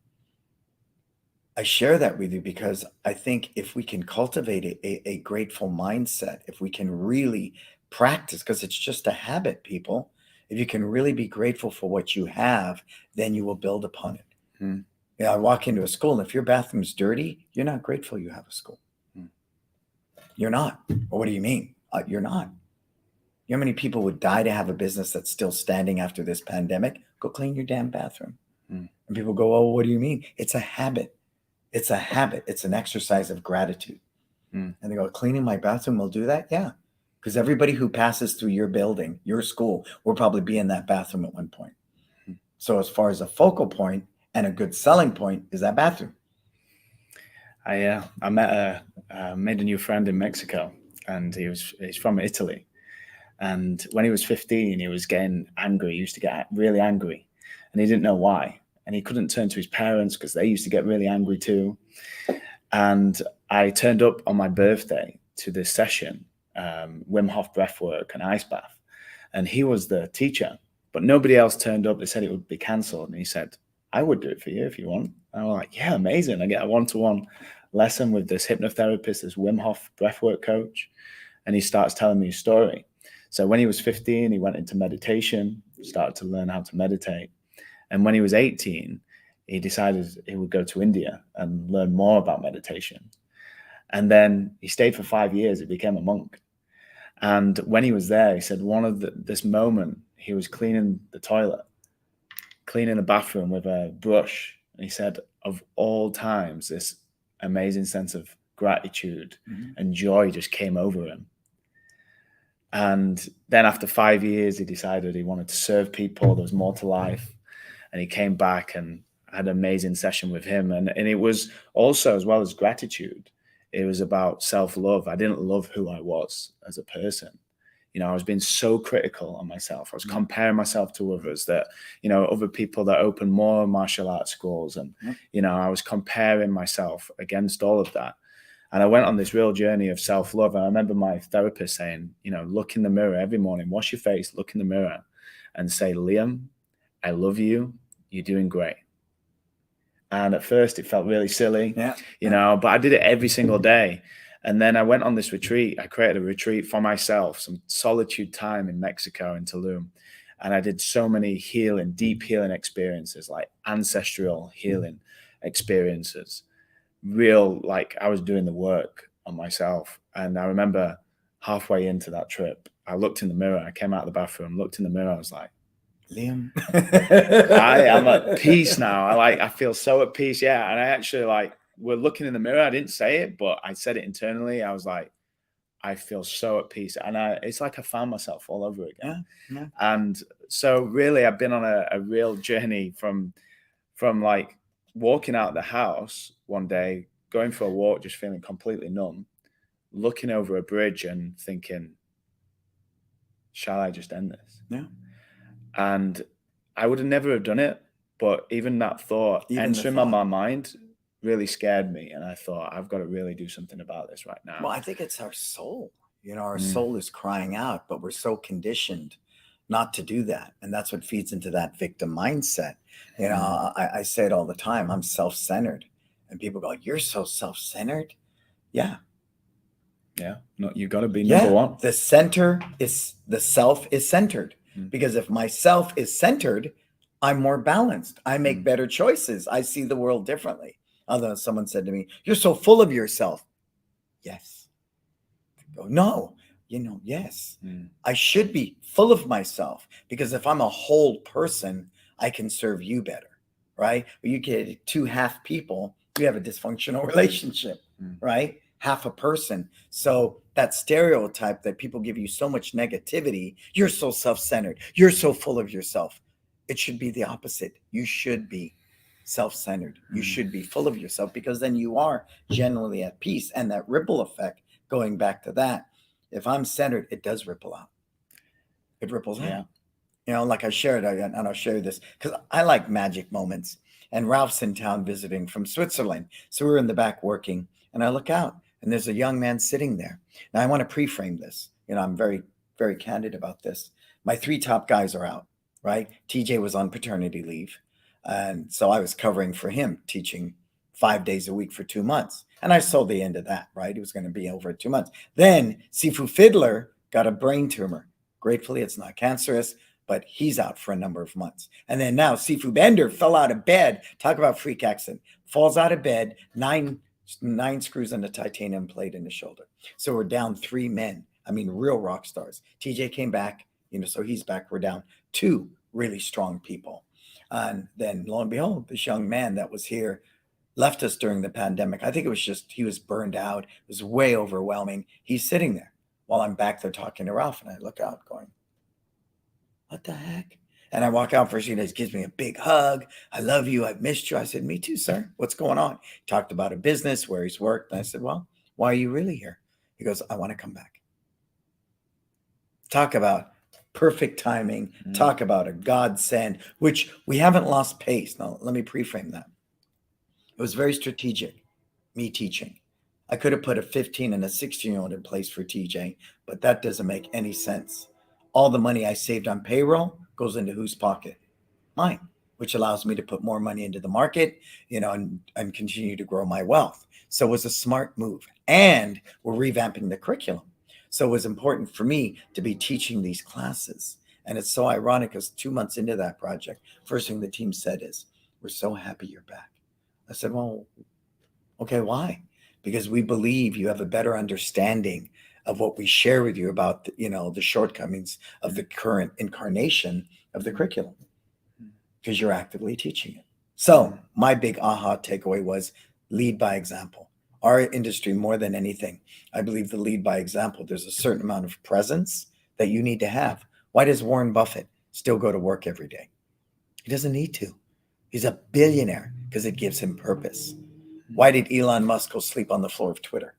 I share that with you because I think if we can cultivate a grateful mindset, if we can really practice, because it's just a habit, people, if you can really be grateful for what you have, then you will build upon it. I walk into a school, and if your bathroom's dirty, you're not grateful you have a school. You're not. Well, what do you mean? You're not. You know how many people would die to have a business that's still standing after this pandemic? Go clean your damn bathroom. And people go, oh, what do you mean? It's a habit. It's a habit. It's an exercise of gratitude. And they go, cleaning my bathroom will do that? Yeah. Because everybody who passes through your building, your school, will probably be in that bathroom at one point. So as far as a focal point, and a good selling point is that bathroom. I made a new friend in Mexico, and he's from Italy. And when he was 15, he was getting angry. He used to get really angry, and he didn't know why. And he couldn't turn to his parents because they used to get really angry too. And I turned up on my birthday to this session, Wim Hof breathwork and ice bath. And he was the teacher, but nobody else turned up. They said it would be cancelled. And he said, I would do it for you if you want. And I was like, yeah, amazing. I get a one-to-one lesson with this hypnotherapist, this Wim Hof breathwork coach. And he starts telling me his story. So when he was 15, he went into meditation, started to learn how to meditate. And when he was 18, he decided he would go to India and learn more about meditation. And then he stayed for 5 years. He became a monk. And when he was there, he said this moment, he was cleaning the toilet, cleaning the bathroom with a brush. And he said, of all times, this amazing sense of gratitude and joy just came over him. And then after 5 years, he decided he wanted to serve people. There was more to life. And he came back and had an amazing session with him. And it was also, as well as gratitude, it was about self-love. I didn't love who I was as a person. I was being so critical on myself. I was comparing myself to others other people that open more martial arts schools. And, I was comparing myself against all of that. And I went on this real journey of self-love. And I remember my therapist saying, look in the mirror every morning, wash your face, look in the mirror and say, Liam, I love you. You're doing great. And at first it felt really silly, but I did it every single day. And then I went on this retreat. I created a retreat for myself, some solitude time in Mexico, in Tulum. And I did so many deep healing experiences, like ancestral healing experiences. Like I was doing the work on myself. And I remember halfway into that trip, I looked in the mirror. I came out of the bathroom, looked in the mirror. I was like, Liam, I am at peace now. I feel so at peace. Yeah. And I actually we're looking in the mirror. I didn't say it, but I said it internally. I was like, I feel so at peace. And it's like I found myself all over again. Yeah. And so really I've been on a real journey from like walking out of the house one day, going for a walk, just feeling completely numb, looking over a bridge and thinking, shall I just end this? Yeah. And I would have never have done it, but even that thought entering my mind really scared me. And I thought, I've got to really do something about this right now. Well, I think it's our soul. Our soul is crying out, but we're so conditioned not to do that. And that's what feeds into that victim mindset. I say it all the time. I'm self-centered. And people go, you're so self-centered. Yeah. Yeah. No, you got to be number one. The self is centered. Because if myself is centered, I'm more balanced. I make better choices. I see the world differently. Although someone said to me, you're so full of yourself. Yes. Go, no, yes. I should be full of myself, because if I'm a whole person, I can serve you better, right? But you get two half people, you have a dysfunctional relationship, right? Half a person. So that stereotype that people give you so much negativity, you're so self-centered, you're so full of yourself. It should be the opposite. You should be self-centered. You should be full of yourself, because then you are generally at peace. And that ripple effect, going back to that, if I'm centered, it does ripple out. It ripples out. Like I shared, and I'll share this because I like magic moments. And Ralph's in town visiting from Switzerland. So we're in the back working, and I look out, and there's a young man sitting there. Now I want to pre-frame this. I'm very, very candid about this. My three top guys are out, right? TJ was on paternity leave. And so I was covering for him, teaching 5 days a week for 2 months. And I saw the end of that, right? It was going to be over 2 months. Then Sifu Fiddler got a brain tumor. Gratefully, it's not cancerous, but he's out for a number of months. And then now Sifu Bender fell out of bed. Talk about freak accident. Falls out of bed, nine screws on a titanium plate in the shoulder. So we're down 3 men. I mean, real rock stars. TJ came back, so he's back. We're down 2 really strong people. And then lo and behold, this young man that was here left us during the pandemic. I think it was just, he was burned out. It was way overwhelming. He's sitting there while I'm back there talking to Ralph, and I look out going, what the heck? And I walk out for a few days, gives me a big hug. I love you. I've missed you. I said, me too, sir. What's going on? He talked about a business where he's worked. And I said, well, why are you really here? He goes, I want to come back. Talk about perfect timing. Talk about a godsend, which we haven't lost pace. Now, let me pre-frame that. It was very strategic, me teaching. I could have put a 15 and a 16-year-old in place for TJ, but that doesn't make any sense. All the money I saved on payroll goes into whose pocket? Mine, which allows me to put more money into the market, and continue to grow my wealth. So it was a smart move. And we're revamping the curriculum. So it was important for me to be teaching these classes. And it's so ironic because 2 months into that project, first thing the team said is, we're so happy you're back. I said, well, okay, why? Because we believe you have a better understanding of what we share with you about, the shortcomings of the current incarnation of the curriculum, because you're actively teaching it. So my big aha takeaway was lead by example. Our industry, more than anything, I believe the lead by example, there's a certain amount of presence that you need to have. Why does Warren Buffett still go to work every day? He doesn't need to. He's a billionaire because it gives him purpose. Why did Elon Musk go sleep on the floor of Twitter?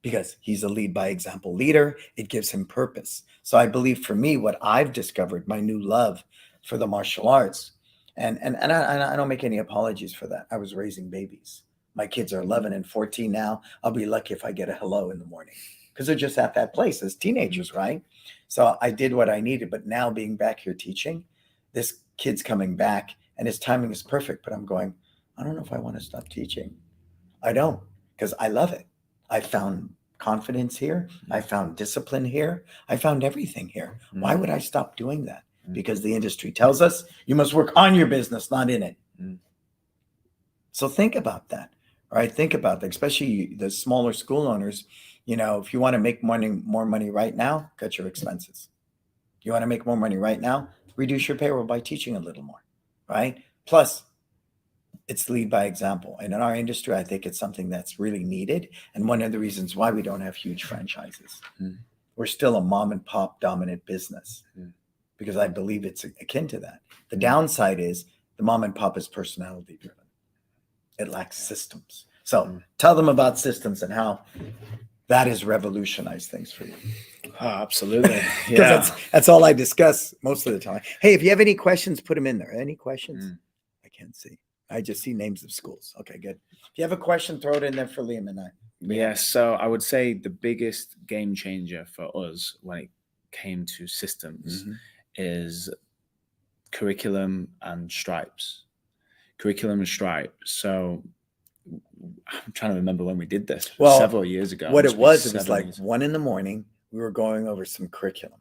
Because he's a lead by example leader. It gives him purpose. So I believe for me, what I've discovered, my new love for the martial arts, and I don't make any apologies for that. I was raising babies. My kids are 11 and 14 now. I'll be lucky if I get a hello in the morning because they're just at that place as teenagers, right? So I did what I needed. But now being back here teaching, this kid's coming back and his timing is perfect. But I'm going, I don't know if I want to stop teaching. I don't, because I love it. I found confidence here. I found discipline here. I found everything here. Why would I stop doing that? Because the industry tells us you must work on your business, not in it. So think about that, right? Think about that, especially the smaller school owners. If you want to make more money right now, cut your expenses. You want to make more money right now, reduce your payroll by teaching a little more, right? Plus, it's lead by example. And in our industry, I think it's something that's really needed. And one of the reasons why we don't have huge franchises. We're still a mom and pop dominant business because I believe it's akin to that. The downside is the mom and pop is personality driven. It lacks systems. So tell them about systems and how that has revolutionized things for you. Oh, absolutely. Because that's all I discuss most of the time. Hey, if you have any questions, put them in there. Any questions? I can't see. I just see names of schools. Okay, good. If you have a question, throw it in there for Liam and I. Yes. So I would say the biggest game changer for us when it came to systems is curriculum and stripes. Curriculum and stripes. So I'm trying to remember when we did this. Well, several years ago. What it was like 1 a.m. We were going over some curriculum.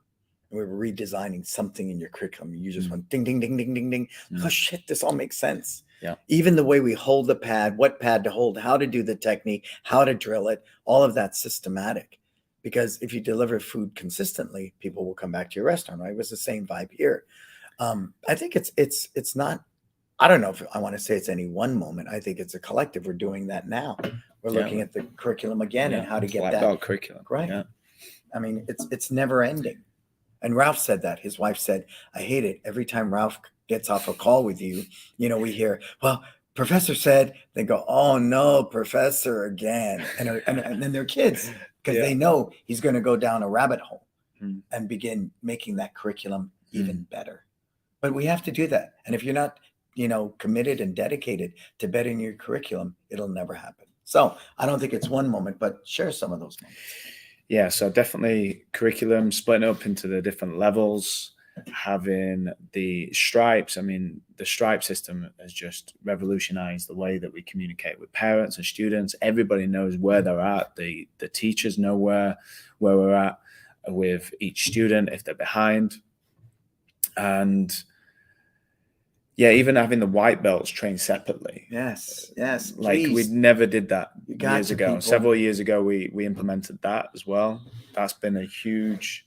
We were redesigning something in your curriculum. You just went ding, ding, ding, ding, ding, ding. Oh, shit, this all makes sense. Yeah. Even the way we hold the pad, what pad to hold, how to do the technique, how to drill it, all of that's systematic. Because if you deliver food consistently, people will come back to your restaurant, right? It was the same vibe here. I think it's not, I don't know if I want to say it's any one moment. I think it's a collective. We're doing that now. We're looking at the curriculum again and how to get black belt curriculum. Right. Yeah. I mean, it's never ending. And Ralph said that. His wife said, I hate it. Every time Ralph gets off a call with you, we hear, well, Professor said, they go, oh no, Professor again. And then they're kids because they know he's going to go down a rabbit hole and begin making that curriculum even better. But we have to do that. And if you're not, committed and dedicated to bettering your curriculum, it'll never happen. So I don't think it's one moment, but share some of those moments. Yeah, so definitely curriculum, splitting up into the different levels, having the stripes. I mean, the stripe system has just revolutionized the way that we communicate with parents and students. Everybody knows where they're at. The teachers know where we're at with each student if they're behind. And yeah, even having the white belts trained separately. Yes. Like we never did that years ago. People. Several years ago, we implemented that as well. That's been a huge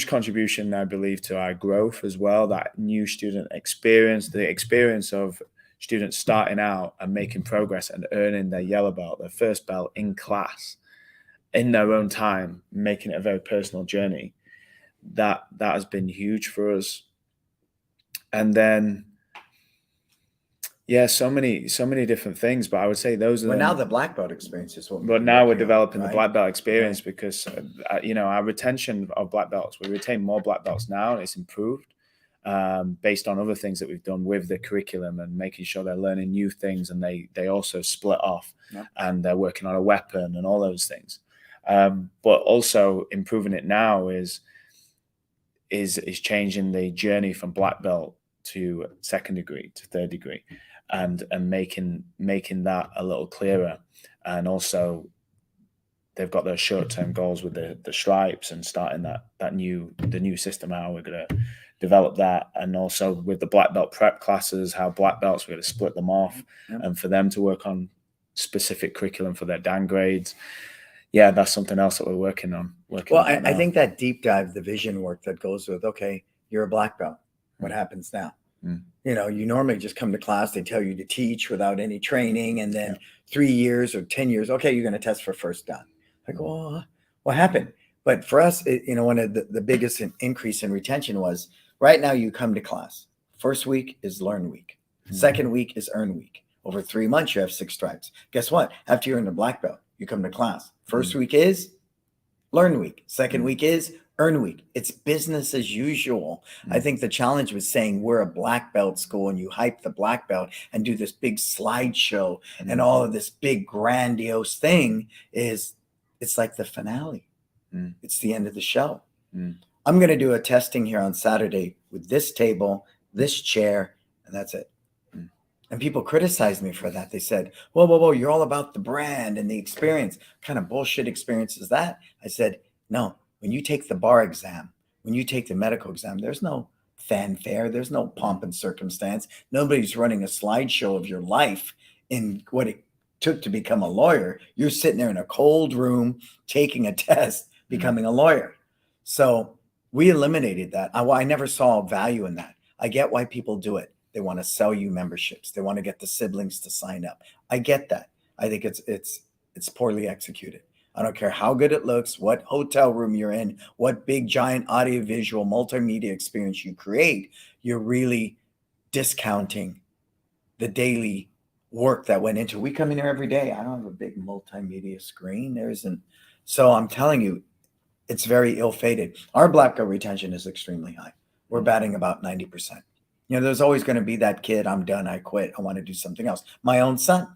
contribution, I believe, to our growth as well. That new student experience, the experience of students starting out and making progress and earning their yellow belt, their first belt in class, in their own time, making it a very personal journey. That has been huge for us. And then, so many different things. But I would say those are. Well, now the black belt experience is what. But now we're developing the black belt experience because, our retention of black belts, we retain more black belts now, and it's improved based on other things that we've done with the curriculum and making sure they're learning new things, and they also split off and they're working on a weapon and all those things. But also improving it now is changing the journey from black belt to second degree to third degree, and making that a little clearer. And also they've got their short-term goals with the stripes and starting the new system, how we're going to develop that. And also with the black belt prep classes, how black belts, we're going to split them off and for them to work on specific curriculum for their Dan grades. Yeah, that's something else that we're working on. I think that deep dive, the vision work that goes with, okay, you're a black belt. What happens now? You normally just come to class, they tell you to teach without any training, and then 3 years or 10 years, okay, you're going to test for first dan. Like, well, what happened? But for us, one of the biggest increase in retention was right now you come to class. First week is learn week. Second week is earn week. Over 3 months, you have 6 stripes. Guess what? After you're in the black belt, you come to class. First week is learn week. Second week is earn week. It's business as usual. I think the challenge was saying we're a black belt school and you hype the black belt and do this big slideshow and all of this big grandiose thing it's like the finale. It's the end of the show. I'm going to do a testing here on Saturday with this table, this chair, and that's it. And people criticized me for that. They said, whoa, you're all about the brand and the experience. What kind of bullshit experience is that? I said, no, when you take the bar exam, when you take the medical exam, there's no fanfare. There's no pomp and circumstance. Nobody's running a slideshow of your life in what it took to become a lawyer. You're sitting there in a cold room, taking a test, becoming a lawyer. So we eliminated that. I never saw value in that. I get why people do it. They want to sell you memberships. They want to get the siblings to sign up. I get that. I think it's poorly executed. I don't care how good it looks, what hotel room you're in, what big giant audiovisual multimedia experience you create. You're really discounting the daily work that went into. We come in here every day. I don't have a big multimedia screen. There isn't. So I'm telling you, it's very ill-fated. Our black belt retention is extremely high. We're batting about 90%. You know, there's always going to be that kid, I'm done, I quit, I want to do something else. My own son,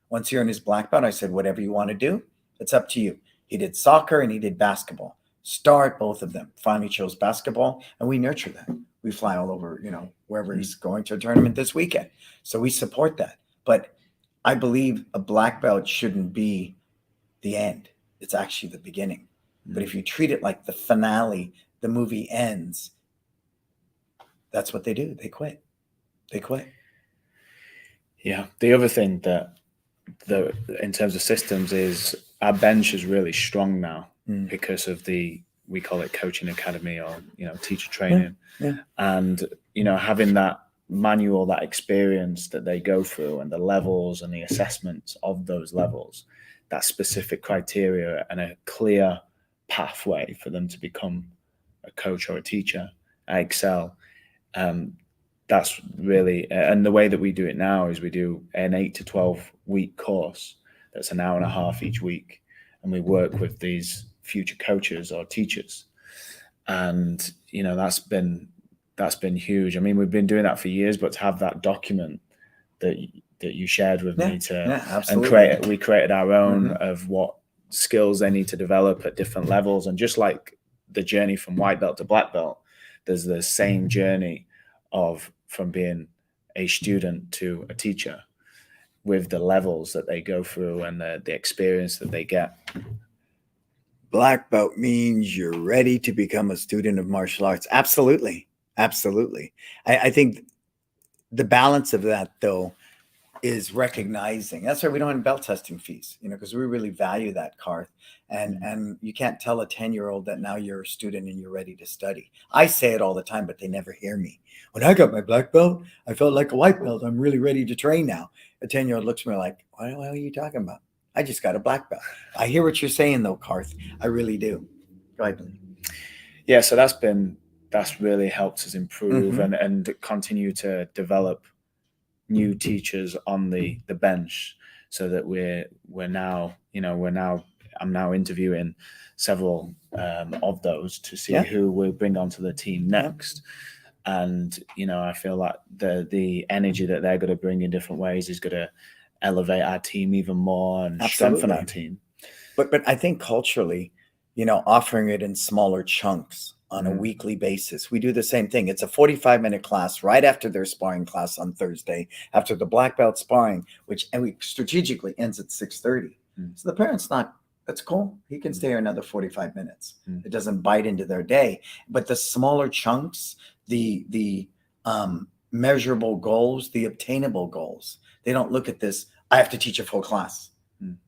once here in his black belt, I said, whatever you want to do, it's up to you. He did soccer and he did basketball. Start both of them. Finally chose basketball, and we nurture that. We fly all over, you know, wherever he's going to a tournament this weekend. So we support that. But I believe a black belt shouldn't be the end. It's actually the beginning. But if you treat it like the finale, the movie ends, that's what they do. They quit. They quit. Yeah. The other thing that in terms of systems is our bench is really strong now because of we call it coaching academy, or, you know, teacher training. Yeah. And, you know, having that manual, that experience that they go through, and the levels and the assessments of those levels, that specific criteria and a clear pathway for them to become a coach or a teacher at Excel. That's really, and the way that we do it now is we do an 8 to 12 week course that's an hour and a half each week, and we work with these future coaches or teachers. And, you know, that's been huge. I mean, we've been doing that for years, but to have that document that you shared with me we created our own of what skills they need to develop at different levels. And just like the journey from white belt to black belt, there's the same journey from being a student to a teacher, with the levels that they go through and the experience that they get. Black belt means you're ready to become a student of martial arts. Absolutely. Absolutely. I think the balance of that, though, is recognizing. That's why we don't have belt testing fees, you know, because we really value that, Karth. And you can't tell a 10-year-old that now you're a student and you're ready to study. I say it all the time, but they never hear me. When I got my black belt, I felt like a white belt. I'm really ready to train now. A 10-year-old looks at me like, what are you talking about? I just got a black belt. I hear what you're saying, though, Karth. I really do. Go ahead. Yeah, so that's really helped us improve and continue to develop new teachers on the bench, so that I'm now interviewing several of those to see who we'll bring onto the team next. And, you know, I feel like the energy that they're going to bring in different ways is going to elevate our team even more and strengthen our team. But I think culturally, you know, offering it in smaller chunks on a weekly basis. We do the same thing. It's a 45-minute class right after their sparring class on Thursday, after the black belt sparring, and we strategically ends at 6:30. So the parent's that's cool. He can stay here another 45 minutes. It doesn't bite into their day. But the smaller chunks, the measurable goals, the obtainable goals, they don't look at this, I have to teach a full class.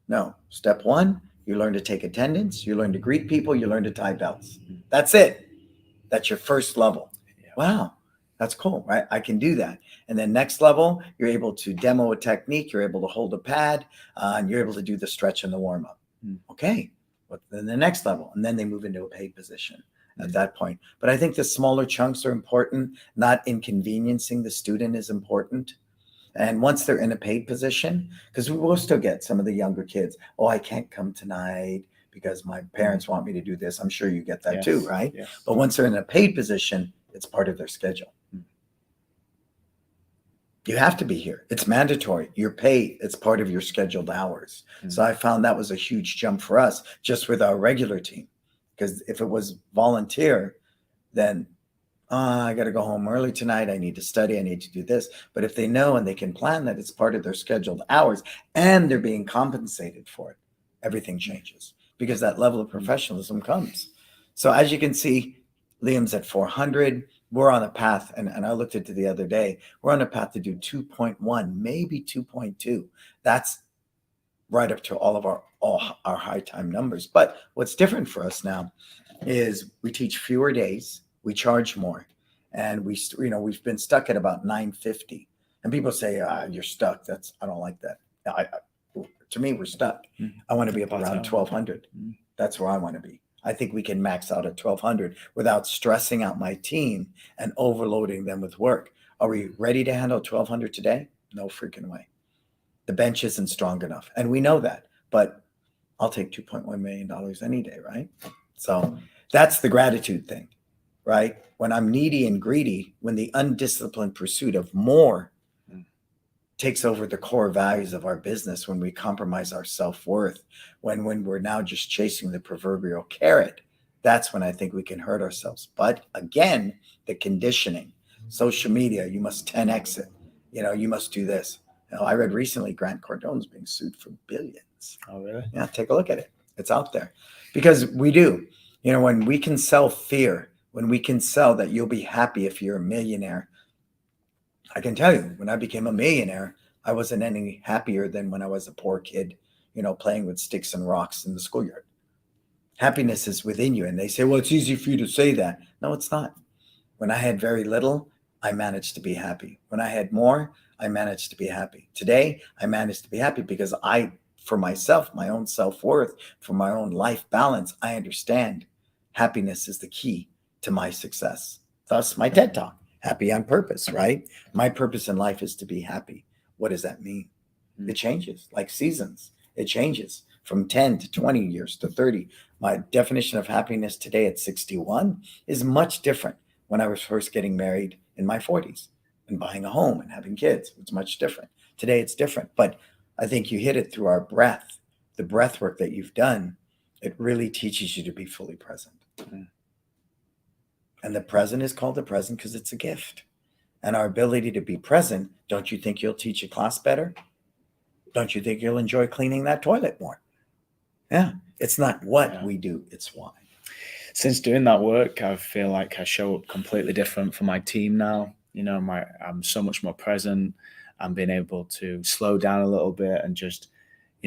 No. Step one, you learn to take attendance, you learn to greet people, you learn to tie belts. That's it. That's your first level. Yeah. Wow, that's cool, right? I can do that. And then next level, you're able to demo a technique, you're able to hold a pad, and you're able to do the stretch and the warm-up. Okay, but then the next level, and then they move into a paid position at that point. But I think the smaller chunks are important. Not inconveniencing the student is important. And once they're in a paid position, because we will still get some of the younger kids, oh, I can't come tonight because my parents want me to do this. I'm sure you get that too, right? Yes. But once they're in a paid position, it's part of their schedule. You have to be here. It's mandatory. You're paid. It's part of your scheduled hours. So I found that was a huge jump for us just with our regular team. Because if it was volunteer, then I got to go home early tonight. I need to study. I need to do this. But if they know and they can plan that it's part of their scheduled hours and they're being compensated for it, everything changes because that level of professionalism comes. So as you can see, Liam's at 400. We're on a path, and I looked at it the other day. We're on a path to do 2.1, maybe 2.2. That's right up to all our high time numbers. But what's different for us now is we teach fewer days, we charge more, and we've been stuck at about 950. And people say, you're stuck. I don't like that. To me, we're stuck. I want to be up around 1200. That's where I want to be. I think we can max out at 1200 without stressing out my team and overloading them with work. Are we ready to handle 1200 today? No freaking way. The bench isn't strong enough. And we know that, but I'll take $2.1 million any day, right? So that's the gratitude thing, right? When I'm needy and greedy, when the undisciplined pursuit of more takes over the core values of our business, when we compromise our self-worth, when we're now just chasing the proverbial carrot, that's when I think we can hurt ourselves. But again, the conditioning, social media, you must 10x it. You must do this. I read recently Grant Cardone's being sued for billions. Oh, really? Yeah, take a look at it. It's out there. Because we do. When we can sell fear, when we can sell that you'll be happy if you're a millionaire, I can tell you, when I became a millionaire, I wasn't any happier than when I was a poor kid, playing with sticks and rocks in the schoolyard. Happiness is within you. And they say, well, it's easy for you to say that. No, it's not. When I had very little, I managed to be happy. When I had more, I managed to be happy. Today, I managed to be happy because for myself, my own self-worth, for my own life balance, I understand happiness is the key to my success. Thus, my TED Talk, Happy on Purpose, right? My purpose in life is to be happy. What does that mean? It changes like seasons. It changes from 10 to 20 years to 30. My definition of happiness today at 61 is much different when I was first getting married in my 40s and buying a home and having kids. It's much different. Today it's different, but I think you hit it through our breath. The breath work that you've done, it really teaches you to be fully present. And the present is called the present because it's a gift. And our ability to be present, don't you think you'll teach a class better? Don't you think you'll enjoy cleaning that toilet more? Yeah, it's not what we do, it's why. Since doing that work, I feel like I show up completely different for my team now. I'm so much more present. I'm being able to slow down a little bit and just,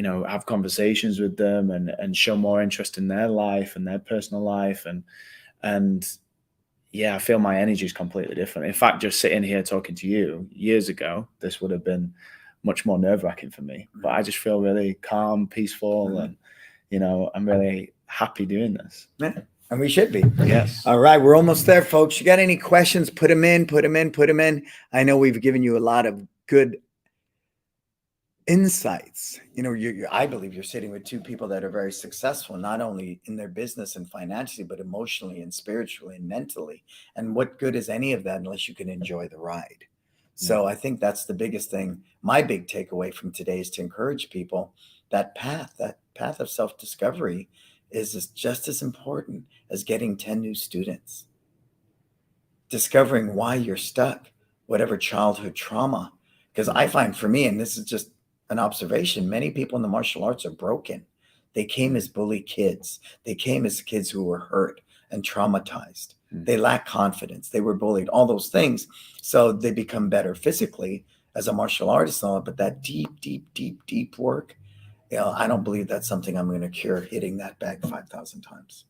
have conversations with them and show more interest in their life and their personal life. And yeah, I feel my energy is completely different. In fact, just sitting here talking to you years ago, this would have been much more nerve-wracking for me. But I just feel really calm, peaceful, and I'm really happy doing this. Yeah, and we should be. Yes. All right, we're almost there, folks. You got any questions? Put them in. I know we've given you a lot of good insights. I believe you're sitting with two people that are very successful, not only in their business and financially, but emotionally and spiritually and mentally. And what good is any of that unless you can enjoy the ride? So I think that's the biggest thing. My big takeaway from today is to encourage people that path of self-discovery is just as important as getting 10 new students. Discovering why you're stuck, whatever childhood trauma. Because I find for me, and this is just an observation, many people in the martial arts are broken. They came as bully kids. They came as kids who were hurt and traumatized. They lack confidence. They were bullied, all those things. So they become better physically as a martial artist and all that. But that deep work, I don't believe that's something I'm going to cure hitting that bag 5,000 times.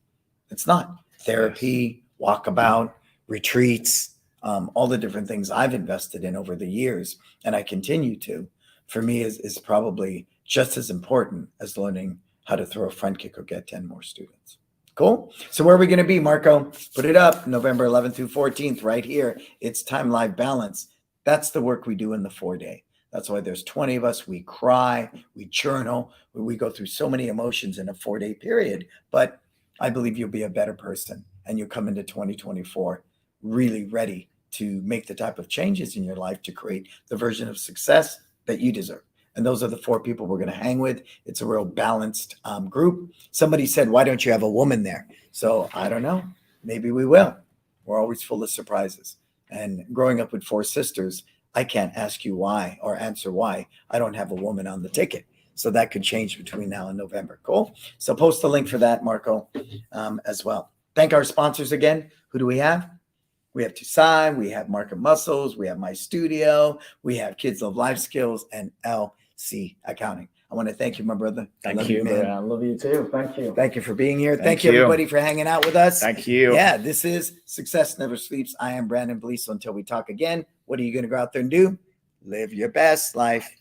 It's not. Therapy, walkabout, retreats, all the different things I've invested in over the years, and I continue to, for me is probably just as important as learning how to throw a front kick or get 10 more students. Cool. So where are we going to be, Marco? Put it up. November 11th through 14th, right here. It's Time Life Balance. That's the work we do in the 4-day. That's why there's 20 of us. We cry, we journal, we go through so many emotions in a 4-day period. But I believe you'll be a better person and you'll come into 2024 really ready to make the type of changes in your life to create the version of success that you deserve. And those are the 4 people we're going to hang with. It's a real balanced group. Somebody said, why don't you have a woman there? So I don't know. Maybe we will. We're always full of surprises. And growing up with 4 sisters, I can't ask you why or answer why I don't have a woman on the ticket. So that could change between now and November. Cool. So post the link for that, Marco, as well. Thank our sponsors again. Who do we have? We have Tusai, we have Market Muscles, we have My Studio, we have Kids Love Life Skills, and LC Accounting. I want to thank you, my brother. Thank you, man. I love you too. Thank you. Thank you for being here. Thank you, everybody, for hanging out with us. Thank you. Yeah, this is Success Never Sleeps. I am Brannon Beliso. Until we talk again, what are you going to go out there and do? Live your best life.